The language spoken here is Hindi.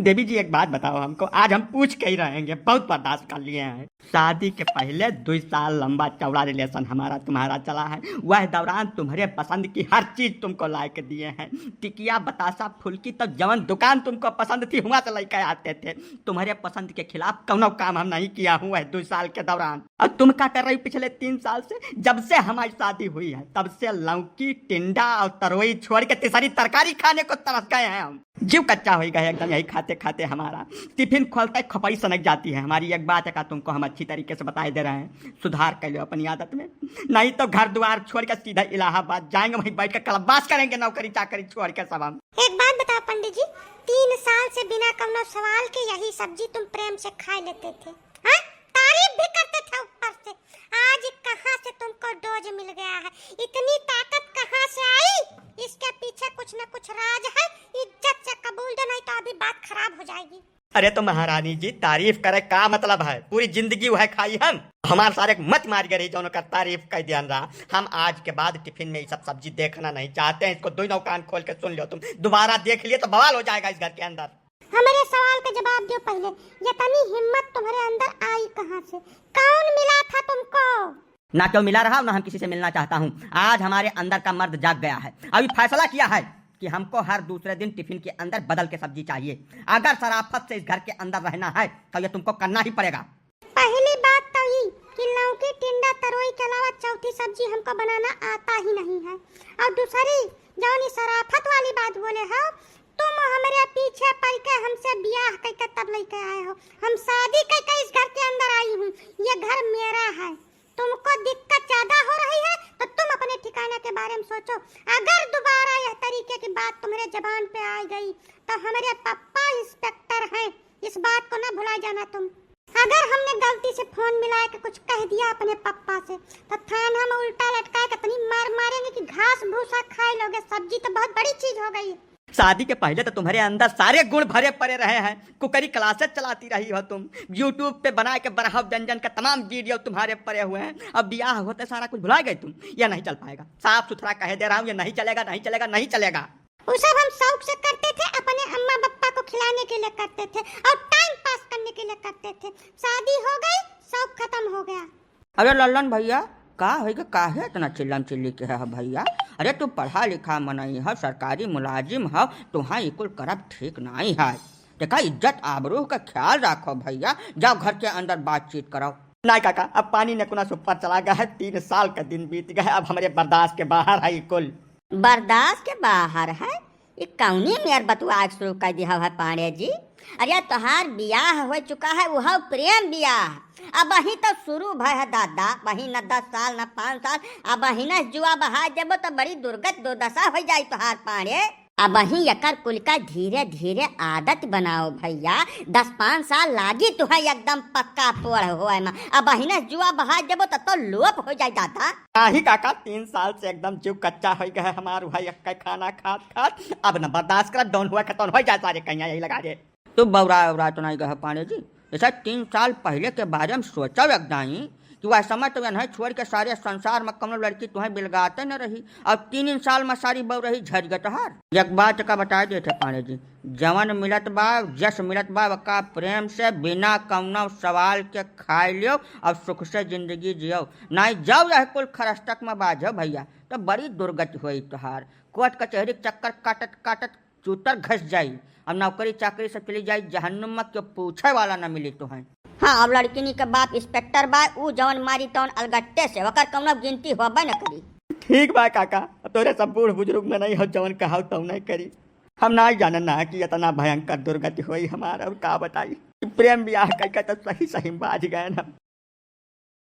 देवी जी एक बात बताओ हमको, आज हम पूछ के ही रहेंगे, बहुत बर्दाश्त कर लिए हैं। शादी के पहले 2 साल लंबा चौड़ा रिलेशन हमारा तुम्हारा चला है। वह दौरान तुम्हारे पसंद की हर चीज तुमको ला के दिए हैं। टिकिया बतासा फुल्की तो जवन दुकान तुमको पसंद थी वहां से लेकर आते थे। तुम्हारे पसंद के खिलाफ कौनो काम हम नहीं किया हूँ 2 साल के दौरान। और तुम क्या कर रही पिछले 3 साल से? जब से हमारी शादी हुई है तब से लौकी टिंडा और तरोई छोड़ के तीसरी तरकारी खाने को तरस गए हैं हम। जीव कच्चा हो गया एकदम यही खाते खाते। हमारा टिफिन खोलते खपई सनक जाती है हमारी। एक बात है का तुमको हम अच्छी तरीके से बता दे रहे हैं, सुधार कर लो अपनी आदत में, नहीं तो घर द्वार छोड़ कर सीधा इलाहाबाद जाएंगे, वहीं बैठ कर कलबास करेंगे, नौकरी चाकरी छोड़ कर सब हम। एक बात बताओ पंडित जी, 3 साल से बिना कौनो सवाल के यही सब्जी तुम प्रेम से खा लेते थे, हाँ? तारीफ भी करते थे ऊपर से। आज कहाँ से तुमको डोज मिल गया है? इतनी ताकत कहाँ से आई? इसके पीछे कुछ न कुछ राज है। इज्जत से कबूल दो, नहीं तो अभी बात खराब हो जाएगी। अरे तो महारानी जी तारीफ करे का मतलब है? पूरी जिंदगी वह खाई हम, हमारे सारे मत मार गई जो का तारीफ कर ध्यान रहा। हम आज के बाद टिफिन में ये सब सब्जी देखना नहीं चाहते हैं। इसको दोनों कान खोल के सुन लो, तुम दोबारा देख लिए तो बवाल हो जाएगा इस घर के अंदर। हमारे सवाल का जवाब दो पहले। ये तनी हिम्मत तुम्हारे अंदर आई कहाँ से? कौन मिला था तुमको? ना क्यों मिला रहा ना हम किसी से मिलना चाहता हूँ। आज हमारे अंदर का मर्द जाग गया है। अभी फैसला किया है कि हमको हर दूसरे दिन टिफिन के अंदर बदल के सब्जी चाहिए। अगर शराफत से इस घर के अंदर रहना है तो ये तुमको करना ही पड़ेगा। पहली बात तो ये कि लौकी टिंडा तरोई के अलावा चौथी सब्जी हमको बनाना आता ही नहीं है। और दूसरी जौनी शराफत वाली बात बोले हो, तुम हमारे पीछे पड़ के हमसे ब्याह करके तब लेके आए हो। हम शादी करके इस घर के अंदर आई हूँ, ये घर मेरा है। तुमको दिक्कत ज्यादा हो रही है तो तुम अपने ठिकाने के बारे में सोचो। अगर दोबारा यह तरीके की बात तुम्हारे जबान पे आ गई तो हमारे पापा इंस्पेक्टर हैं, इस बात को ना भुला जाना तुम। अगर हमने गलती से फोन मिला के कुछ कह दिया अपने पापा से तो थाना में उल्टा लटका के इतनी मार मारेंगे कि घास भूसा खाए लोगे। सब्जी तो बहुत बड़ी चीज हो गई। शादी के पहले तो तुम्हारे अंदर सारे गुण भरे पड़े रहे हैं। कुकरी क्लासेस चलाती रही हो तुम, यूट्यूब पे बना के बरहव व्यंजन का तमाम वीडियो तुम्हारे पड़े हुए हैं। अब ब्याह होते सारा कुछ भुला गए तुम। यह नहीं चल पाएगा, साफ सुथरा कह दे रहा हूँ, ये नहीं चलेगा नहीं चलेगा नहीं चलेगा। वो सब हम शौक से करते थे, अपने अम्मा पापा को खिलाने के लिए करते थे और टाइम पास करने के लिए करते थे। शादी हो गई, शौक खत्म हो गया। अरे लल्लन भैया का होगा, काहे इतना चिल्लम चिल्ली के है भैया? अरे तू पढ़ा लिखा मनई है, सरकारी मुलाजिम है, तुहा कुल करब ठीक नहीं है। देखा इज्जत आबरू का ख्याल रखो भैया। जाओ घर के अंदर बातचीत करो। नहीं काका, अब पानी ने कुना ऊपर चला गया है। 3 साल का दिन बीत गया, अब हमारे बर्दाश्त के बाहर है। कुल बर्दाश्त के बाहर है? ये कौनी मेर बतुआ आज शुरू कर दिया है पांडे जी? अरे तोहार बियाह हो चुका है, वह प्रेम बियाह। अब वही तो शुरू भय है दादा, वही न 10 साल न 5 साल। अब वही न जुआ बहा जब तो बड़ी दुर्गत दुर्दशा हो जाए तोहार पांडे। अब वही यकर कुल का धीरे धीरे आदत बनाओ भैया। 10-5 साल लागी तुहे एकदम पक्का पोड़ हुआ में। अब वही न जुआ बहा जब तो लोप हो जाए दादा। नहीं काका, 3 साल से एकदम जीव कच्चा हो गया है हमार भाई। खाना खात खात अब न बर्दाश्त कर, डॉन हुआ खतौन हो जाए सारे कहीं यही लगा दे। तो बौरा तो नहीं गए पांडे जी। जैसा 3 साल पहले के बारे में सोचो एकदम कि वह समय तो नहीं छोड़ के सारे संसार में कौनो लड़की तुम्हें बिलगाते न रही। अब 3 साल में सारी बहू रही झज गटहार। एक बात का बता देते पांडे जी, जवन मिलत बा जस मिलत बा वका प्रेम से बिना कौनो सवाल के खा लियो और सुख से जिंदगी जियो। नहीं जाओ यह कुल खरस्तक में बाजो भैया तो बड़ी दुर्गति हुई तुहार। कोर्ट कचहरी चक्कर काटत काटत चूतर घस जाई। अब नौकरी चाकरी से चली जाई जहन्नुम में, क्यों पूछे वाला न मिली तो है। हाँ, अब लड़किनी के बाप इंस्पेक्टर बा, ऊ जवन मारी तवन अलगट्टे से वकर कौनो गिनती होबे न करी। ठीक बा काका, तोरे सब बूढ़ बुजुर्ग में नहीं हो जवन कहा तो नहीं करी। हम नहीं जानना है कि इतना भयंकर दुर्गति हुई हमारा। और का बताई, प्रेम ब्याह करके तो सही सही बाज गए ना।